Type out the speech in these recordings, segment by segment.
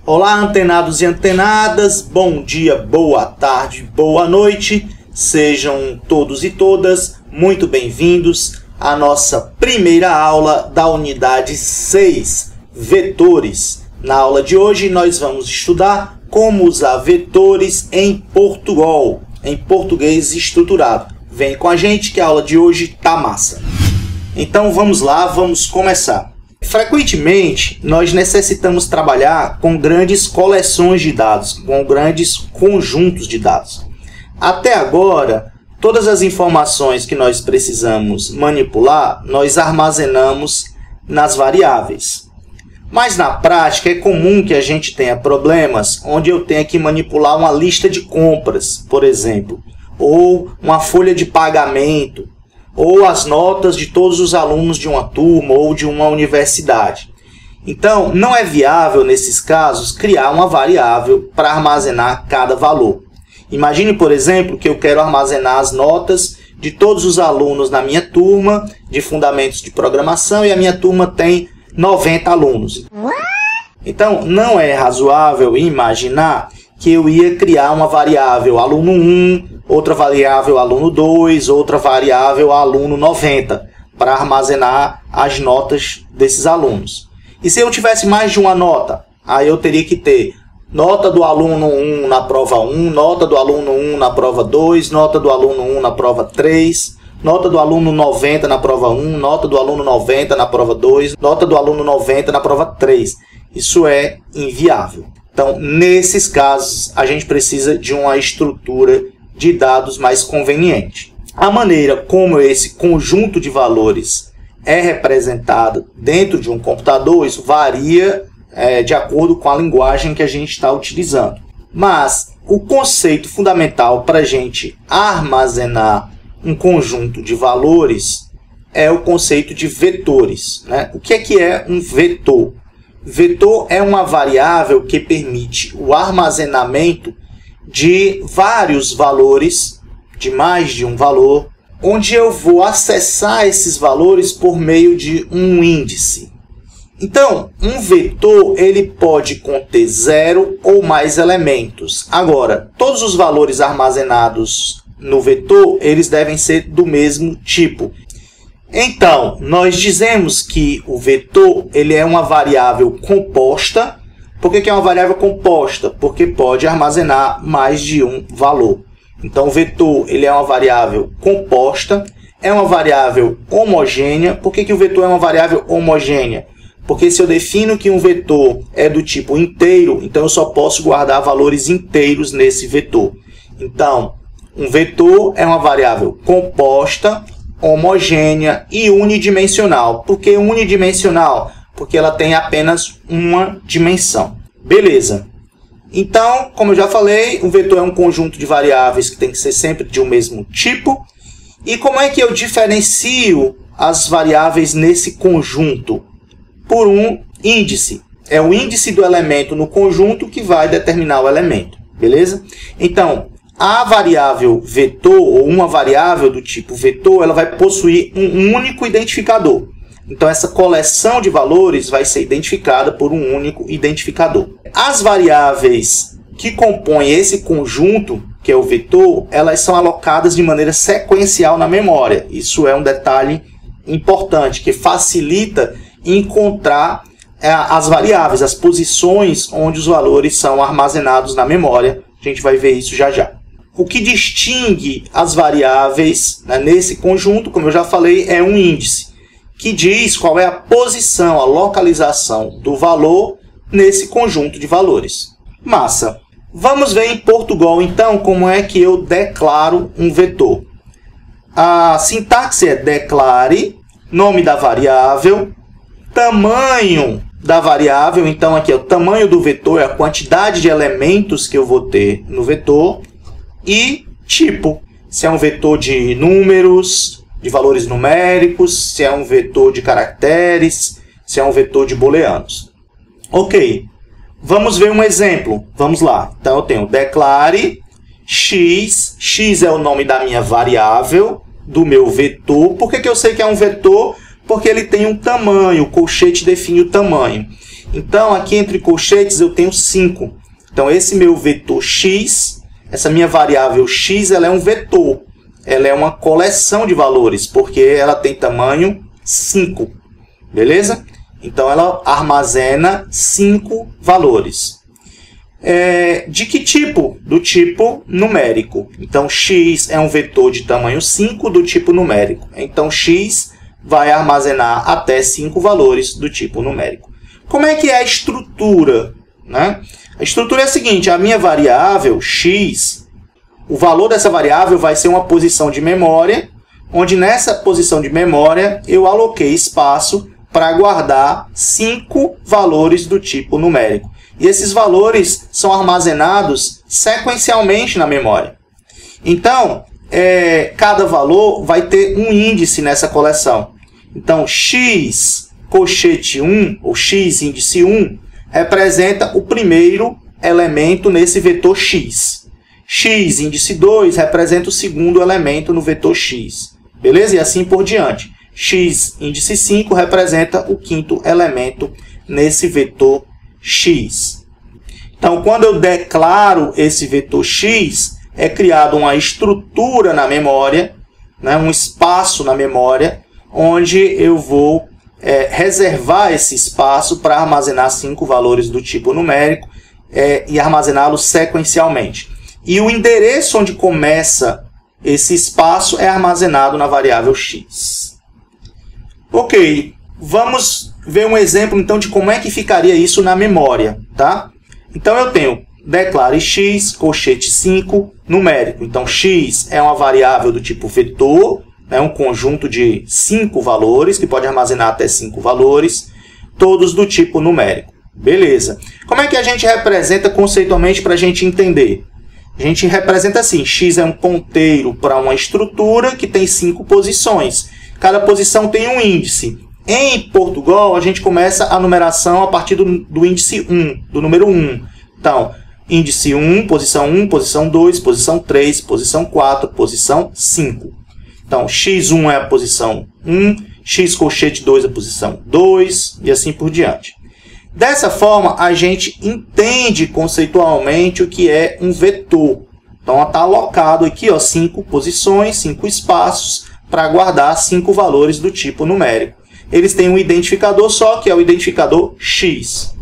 Olá, antenados e antenadas, bom dia, boa tarde, boa noite, sejam todos e todas muito bem-vindos à nossa primeira aula da unidade 6, vetores. Na aula de hoje nós vamos estudar como usar vetores em Portugal, em português estruturado. Vem com a gente que a aula de hoje tá massa. Então vamos lá, vamos começar. Frequentemente, nós necessitamos trabalhar com grandes coleções de dados, com grandes conjuntos de dados. Até agora, todas as informações que nós precisamos manipular, nós armazenamos nas variáveis. Mas na prática é comum que a gente tenha problemas onde eu tenha que manipular uma lista de compras, por exemplo, ou uma folha de pagamento, ou as notas de todos os alunos de uma turma ou de uma universidade. Então, não é viável, nesses casos, criar uma variável para armazenar cada valor. Imagine, por exemplo, que eu quero armazenar as notas de todos os alunos na minha turma de Fundamentos de Programação e a minha turma tem 90 alunos. Então, não é razoável imaginar que eu ia criar uma variável aluno 1, outra variável aluno 2, outra variável aluno 90, para armazenar as notas desses alunos. E se eu tivesse mais de uma nota, aí eu teria que ter nota do aluno 1 na prova 1, nota do aluno 1 na prova 2, nota do aluno 1 na prova 3, nota do aluno 90 na prova 1, nota do aluno 90 na prova 2, nota do aluno 90 na prova 3. Isso é inviável. Então, nesses casos, a gente precisa de uma estrutura de dados mais conveniente. A maneira como esse conjunto de valores é representado dentro de um computador, isso varia de acordo com a linguagem que a gente está utilizando. Mas o conceito fundamental para a gente armazenar um conjunto de valores é o conceito de vetores, né? O que é um vetor? Vetor é uma variável que permite o armazenamento de vários valores, de mais de um valor, onde eu vou acessar esses valores por meio de um índice. Então, um vetor ele pode conter 0 ou mais elementos. Agora, todos os valores armazenados no vetor, eles devem ser do mesmo tipo. Então, nós dizemos que o vetor ele é uma variável composta. Por que é uma variável composta? Porque pode armazenar mais de um valor. Então, o vetor ele é uma variável composta, é uma variável homogênea. Por que o vetor é uma variável homogênea? Porque se eu defino que um vetor é do tipo inteiro, então eu só posso guardar valores inteiros nesse vetor. Então, um vetor é uma variável composta, homogênea e unidimensional. Por que unidimensional? Porque ela tem apenas uma dimensão. Beleza. Então, como eu já falei, um vetor é um conjunto de variáveis que tem que ser sempre de um mesmo tipo. E como é que eu diferencio as variáveis nesse conjunto? Por um índice. É o índice do elemento no conjunto que vai determinar o elemento. Beleza? Então, a variável vetor, ou uma variável do tipo vetor, ela vai possuir um único identificador. Então, essa coleção de valores vai ser identificada por um único identificador. As variáveis que compõem esse conjunto, que é o vetor, elas são alocadas de maneira sequencial na memória. Isso é um detalhe importante, que facilita encontrar as variáveis, as posições onde os valores são armazenados na memória. A gente vai ver isso já já. O que distingue as variáveis, né, nesse conjunto, como eu já falei, é um índice, que diz qual é a posição, a localização do valor nesse conjunto de valores. Massa! Vamos ver em Portugal, então, como é que eu declaro um vetor. A sintaxe é declare, nome da variável, tamanho da variável, então aqui é o tamanho do vetor, é a quantidade de elementos que eu vou ter no vetor, e tipo, se é um vetor de números, de valores numéricos, se é um vetor de caracteres, se é um vetor de booleanos. Ok, vamos ver um exemplo. Vamos lá. Então, eu tenho declare x. X é o nome da minha variável, do meu vetor. Por que eu sei que é um vetor? Porque ele tem um tamanho, o colchete define o tamanho. Então, aqui entre colchetes eu tenho 5. Então, esse meu vetor x, essa minha variável x, ela é um vetor. Ela é uma coleção de valores, porque ela tem tamanho 5. Beleza? Então, ela armazena 5 valores. De que tipo? Do tipo numérico. Então, x é um vetor de tamanho 5 do tipo numérico. Então, x vai armazenar até 5 valores do tipo numérico. Como é que é a estrutura, né? A estrutura é a seguinte: a minha variável x, o valor dessa variável vai ser uma posição de memória, onde nessa posição de memória eu aloquei espaço para guardar 5 valores do tipo numérico. E esses valores são armazenados sequencialmente na memória. Então, cada valor vai ter um índice nessa coleção. Então, x colchete 1, ou x índice 1, representa o primeiro elemento nesse vetor x. X índice 2 representa o segundo elemento no vetor x. Beleza? E assim por diante. X índice 5 representa o quinto elemento nesse vetor x. Então, quando eu declaro esse vetor x, é criada uma estrutura na memória, né, um espaço na memória, onde eu vou reservar esse espaço para armazenar 5 valores do tipo numérico e armazená-los sequencialmente. E o endereço onde começa esse espaço é armazenado na variável x. Ok, vamos ver um exemplo então de como é que ficaria isso na memória, tá? Então eu tenho declare x, colchete 5, numérico. Então x é uma variável do tipo vetor, né, um conjunto de 5 valores, que pode armazenar até 5 valores, todos do tipo numérico. Beleza. Como é que a gente representa conceitualmente para a gente entender? A gente representa assim: x é um ponteiro para uma estrutura que tem 5 posições. Cada posição tem um índice. Em Portugal, a gente começa a numeração a partir do índice 1, do número 1. Então, índice 1, posição 2, posição 3, posição 4, posição 5. Então, x1 é a posição 1, x colchete 2 é a posição 2, e assim por diante. Dessa forma, a gente entende conceitualmente o que é um vetor. Então, está alocado aqui 5 posições, 5 espaços, para guardar 5 valores do tipo numérico. Eles têm um identificador só, que é o identificador x.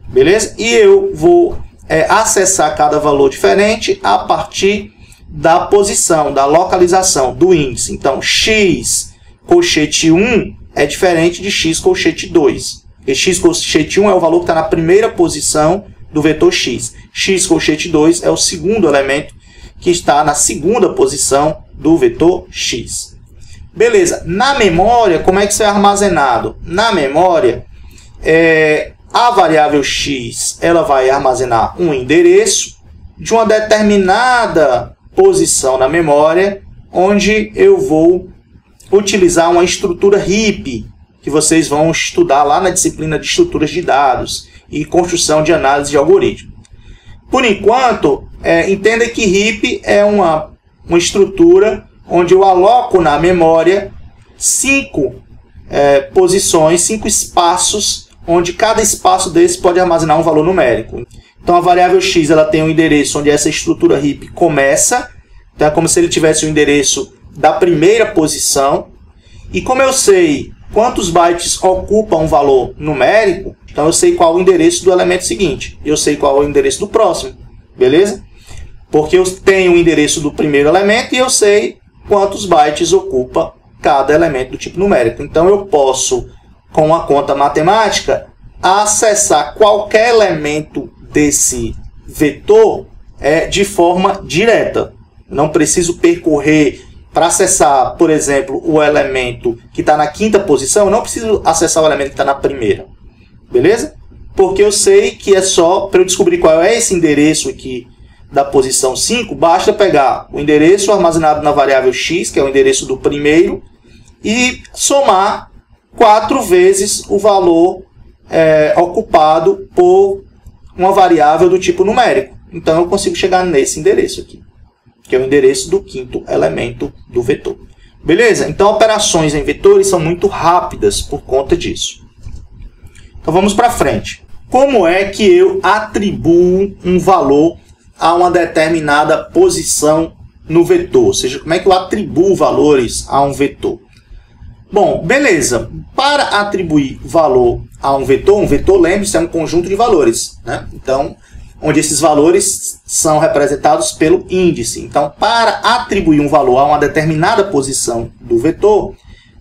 Beleza? E eu vou acessar cada valor diferente a partir da posição, da localização, do índice. Então, x colchete 1 é diferente de x colchete 2. Porque x colchete 1 é o valor que está na primeira posição do vetor x. X colchete 2 é o segundo elemento que está na segunda posição do vetor x. Beleza. Na memória, como é que isso é armazenado? Na memória, a variável x ela vai armazenar um endereço de uma determinada posição na memória, onde eu vou utilizar uma estrutura heap, que vocês vão estudar lá na disciplina de estruturas de dados e construção de análise de algoritmo. Por enquanto, entenda que heap é uma estrutura onde eu aloco na memória 5 posições, 5 espaços, onde cada espaço desse pode armazenar um valor numérico. Então, a variável x ela tem um endereço onde essa estrutura heap começa. Então, é como se ele tivesse o endereço da primeira posição. E como eu sei quantos bytes ocupa um valor numérico, então eu sei qual é o endereço do elemento seguinte. Eu sei qual é o endereço do próximo. Beleza? Porque eu tenho o endereço do primeiro elemento e eu sei quantos bytes ocupa cada elemento do tipo numérico. Então, eu posso, com a conta matemática, acessar qualquer elemento desse vetor de forma direta. Não preciso percorrer para acessar, por exemplo, o elemento que está na quinta posição. Eu não preciso acessar o elemento que está na primeira. Beleza? Porque eu sei que é só para eu descobrir qual é esse endereço aqui da posição 5, basta pegar o endereço armazenado na variável x, que é o endereço do primeiro, e somar 4 vezes o valor ocupado por uma variável do tipo numérico. Então, eu consigo chegar nesse endereço aqui, que é o endereço do quinto elemento do vetor. Beleza? Então, operações em vetores são muito rápidas por conta disso. Então, vamos para frente. Como é que eu atribuo um valor a uma determinada posição no vetor? Ou seja, como é que eu atribuo valores a um vetor? Bom, beleza. Para atribuir valor a um vetor, lembre-se, é um conjunto de valores, né? Então, onde esses valores são representados pelo índice. Então, para atribuir um valor a uma determinada posição do vetor,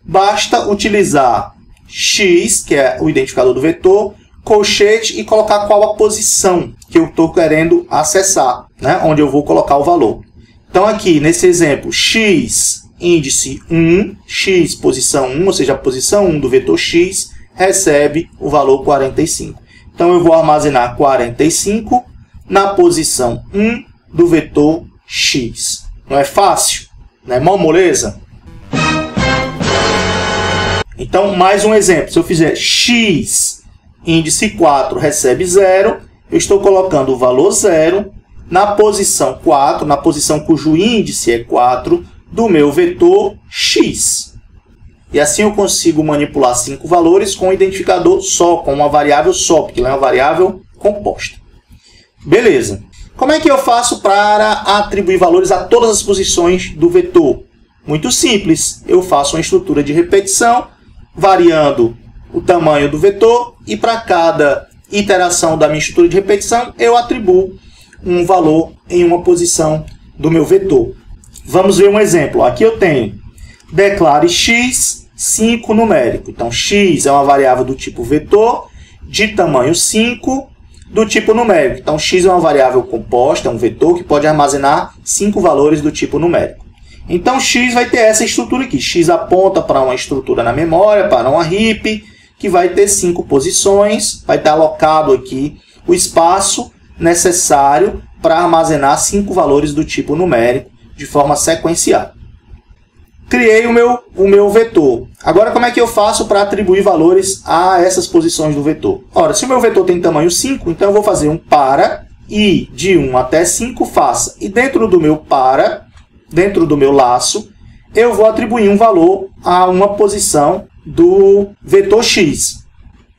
basta utilizar x, que é o identificador do vetor, colchete e colocar qual a posição que eu estou querendo acessar, né? Onde eu vou colocar o valor. Então, aqui, nesse exemplo, x, índice 1, x, posição 1, ou seja, a posição 1 do vetor x, recebe o valor 45. Então, eu vou armazenar 45 na posição 1 do vetor x. Não é fácil? Não é mó moleza? Então, mais um exemplo. Se eu fizer x, índice 4, recebe 0, eu estou colocando o valor 0 na posição 4, na posição cujo índice é 4, do meu vetor x. E assim eu consigo manipular 5 valores com um identificador só, com uma variável só, porque ela é uma variável composta. Beleza. Como é que eu faço para atribuir valores a todas as posições do vetor? Muito simples. Eu faço uma estrutura de repetição, variando o tamanho do vetor, e para cada iteração da minha estrutura de repetição, eu atribuo um valor em uma posição do meu vetor. Vamos ver um exemplo. Aqui eu tenho declare x, 5 numérico. Então, x é uma variável do tipo vetor, de tamanho 5, do tipo numérico. Então, x é uma variável composta, é um vetor que pode armazenar 5 valores do tipo numérico. Então, x vai ter essa estrutura aqui. X aponta para uma estrutura na memória, para uma heap, que vai ter 5 posições. Vai estar alocado aqui o espaço necessário para armazenar 5 valores do tipo numérico de forma sequencial. Criei o meu vetor. Agora, como é que eu faço para atribuir valores a essas posições do vetor? Ora, se o meu vetor tem tamanho 5, então eu vou fazer um para e de 1 até 5 faça. E dentro do meu para, dentro do meu laço, eu vou atribuir um valor a uma posição do vetor x.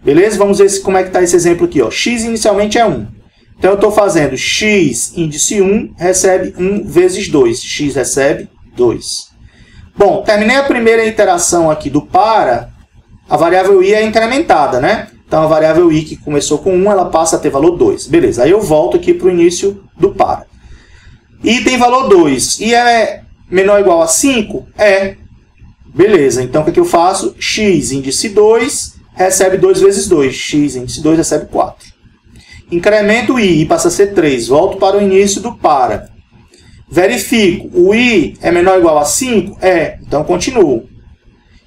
Beleza? Vamos ver como é que está esse exemplo aqui. Ó. X inicialmente é 1. Então, eu estou fazendo x índice 1 recebe 1 vezes 2. X recebe 2. Bom, terminei a primeira iteração aqui do para. A variável i é incrementada, né? Então, a variável i que começou com 1, ela passa a ter valor 2. Beleza, aí eu volto aqui para o início do para. I tem valor 2. I é menor ou igual a 5? É. Beleza, então o que eu faço? X índice 2 recebe 2 vezes 2. X índice 2 recebe 4. Incremento o i passa a ser 3. Volto para o início do para. Verifico. O i é menor ou igual a 5? É. Então, continuo.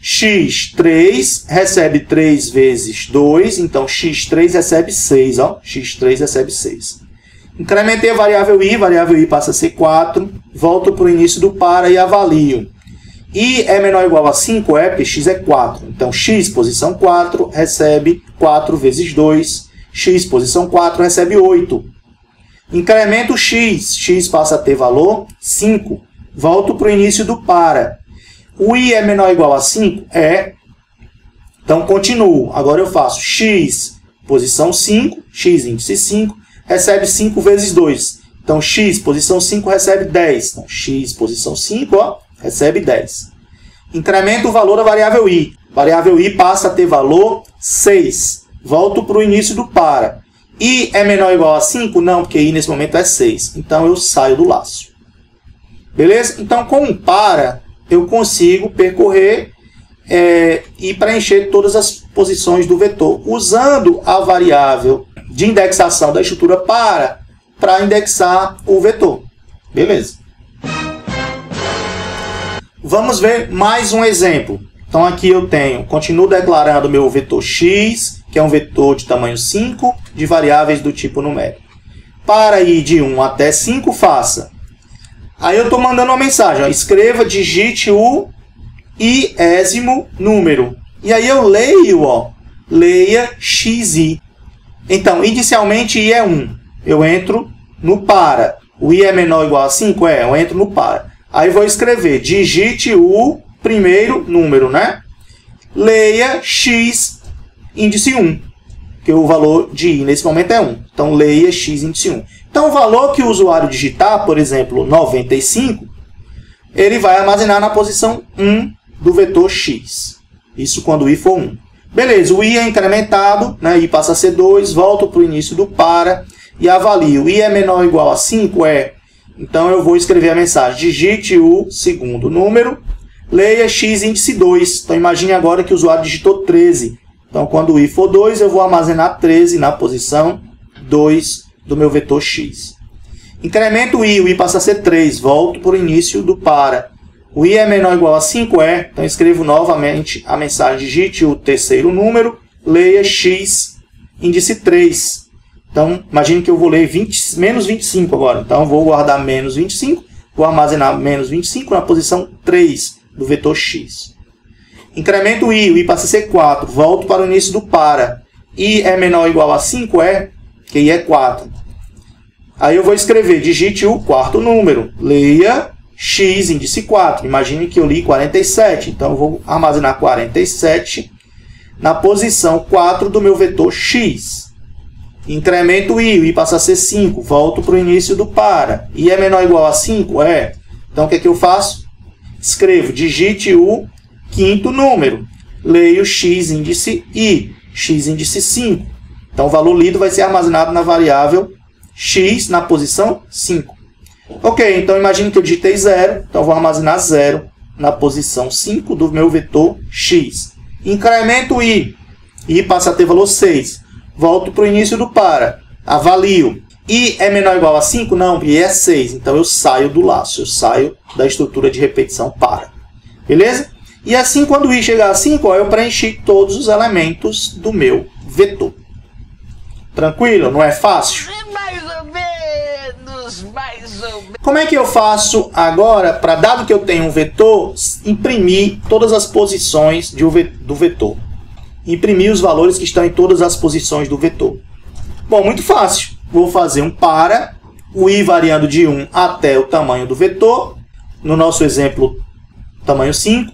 x3 recebe 3 vezes 2. Então, x3 recebe 6. Ó. x3 recebe 6. Incrementei a variável i passa a ser 4. Volto para o início do para e avalio. I é menor ou igual a 5? É, porque x é 4. Então, x, posição 4, recebe 4 vezes 2. X, posição 4, recebe 8. Incremento x. X passa a ter valor 5. Volto para o início do para. O i é menor ou igual a 5? É. Então, continuo. Agora eu faço x, posição 5, x índice 5, recebe 5 vezes 2. Então, x, posição 5, recebe 10. Então, x, posição 5, ó, recebe 10. Incremento o valor da variável i. Variável i passa a ter valor 6. Volto para o início do para. I é menor ou igual a 5? Não, porque i nesse momento é 6. Então, eu saio do laço. Beleza? Então, com um para, eu consigo percorrer e preencher todas as posições do vetor, usando a variável de indexação da estrutura para indexar o vetor. Beleza? Vamos ver mais um exemplo. Então, aqui eu continuo declarando meu vetor x, que é um vetor de tamanho 5, de variáveis do tipo numérico. Para ir de 1 até 5, faça. Aí eu estou mandando uma mensagem. Ó, escreva, digite o iésimo número. E aí eu leio, ó, leia xi. Então, inicialmente, i é 1. Eu entro no para. O i é menor ou igual a 5? É, eu entro no para. Aí vou escrever, digite o primeiro número, né? Leia x índice 1, que o valor de i nesse momento é 1. Então, leia x índice 1. Então, o valor que o usuário digitar, por exemplo, 95, ele vai armazenar na posição 1 do vetor x. Isso quando o i for 1. Beleza, o i é incrementado, né? I passa a ser 2, volto para o início do para e avalio. I é menor ou igual a 5? É. Então, eu vou escrever a mensagem. Digite o segundo número, leia x índice 2. Então, imagine agora que o usuário digitou 13. Então, quando o i for 2, eu vou armazenar 13 na posição 2 do meu vetor x. Incremento o i passa a ser 3. Volto para o início do para. O i é menor ou igual a 5? É. Então, escrevo novamente a mensagem. Digite o terceiro número, leia x índice 3. Então, imagine que eu vou ler menos 25 agora. Então, eu vou guardar menos 25, vou armazenar menos 25 na posição 3 do vetor x. Incremento o i passa a ser 4. Volto para o início do para. I é menor ou igual a 5? É, que i é 4. Aí eu vou escrever, digite o quarto número, leia x índice 4. Imagine que eu li 47. Então, eu vou armazenar 47 na posição 4 do meu vetor x. Incremento o i passa a ser 5. Volto para o início do para. I é menor ou igual a 5? É. Então, o que é que eu faço? Escrevo, digite o quinto número. Leio x índice i. X índice 5. Então, o valor lido vai ser armazenado na variável x na posição 5. Ok, então imagine que eu digitei 0. Então, eu vou armazenar 0 na posição 5 do meu vetor x. Incremento o i. I passa a ter valor 6. Volto para o início do para. Avalio. I é menor ou igual a 5? Não, i é 6. Então, eu saio do laço. Eu saio da estrutura de repetição para. Beleza? E assim, quando o i chegar a 5, eu preenchi todos os elementos do meu vetor. Tranquilo? Não é fácil? Mais ou menos, mais ou menos. Como é que eu faço agora, para dado que eu tenho um vetor, imprimir todas as posições do vetor? Imprimir os valores que estão em todas as posições do vetor. Bom, muito fácil. Vou fazer um para, o i variando de 1 até o tamanho do vetor. No nosso exemplo, tamanho 5.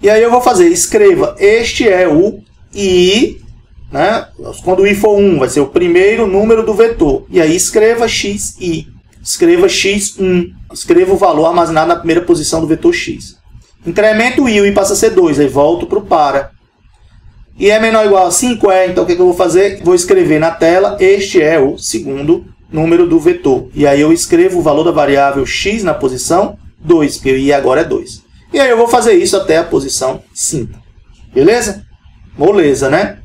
E aí eu vou fazer, escreva, este é o i, né? Quando o i for 1, vai ser o primeiro número do vetor. E aí escreva xi. Escreva x1. Escreva o valor armazenado na primeira posição do vetor x. Incremento o i passa a ser 2. Aí volto para o para. E é menor ou igual a 5? É. Então, o que eu vou fazer? Vou escrever na tela, este é o segundo número do vetor. E aí eu escrevo o valor da variável x na posição 2, porque o i agora é 2. E aí eu vou fazer isso até a posição 5. Beleza? Moleza, né?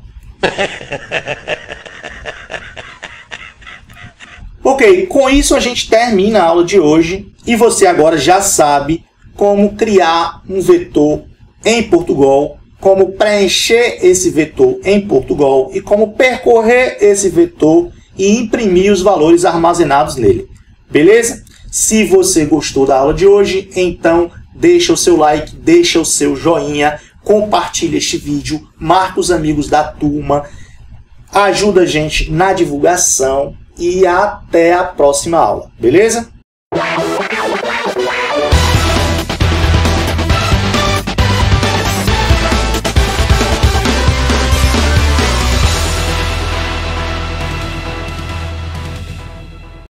Ok, com isso a gente termina a aula de hoje. E você agora já sabe como criar um vetor em Portugal, como preencher esse vetor em Portugal e como percorrer esse vetor e imprimir os valores armazenados nele. Beleza? Se você gostou da aula de hoje, então deixa o seu like, deixa o seu joinha, compartilha este vídeo, marca os amigos da turma, ajuda a gente na divulgação e até a próxima aula. Beleza?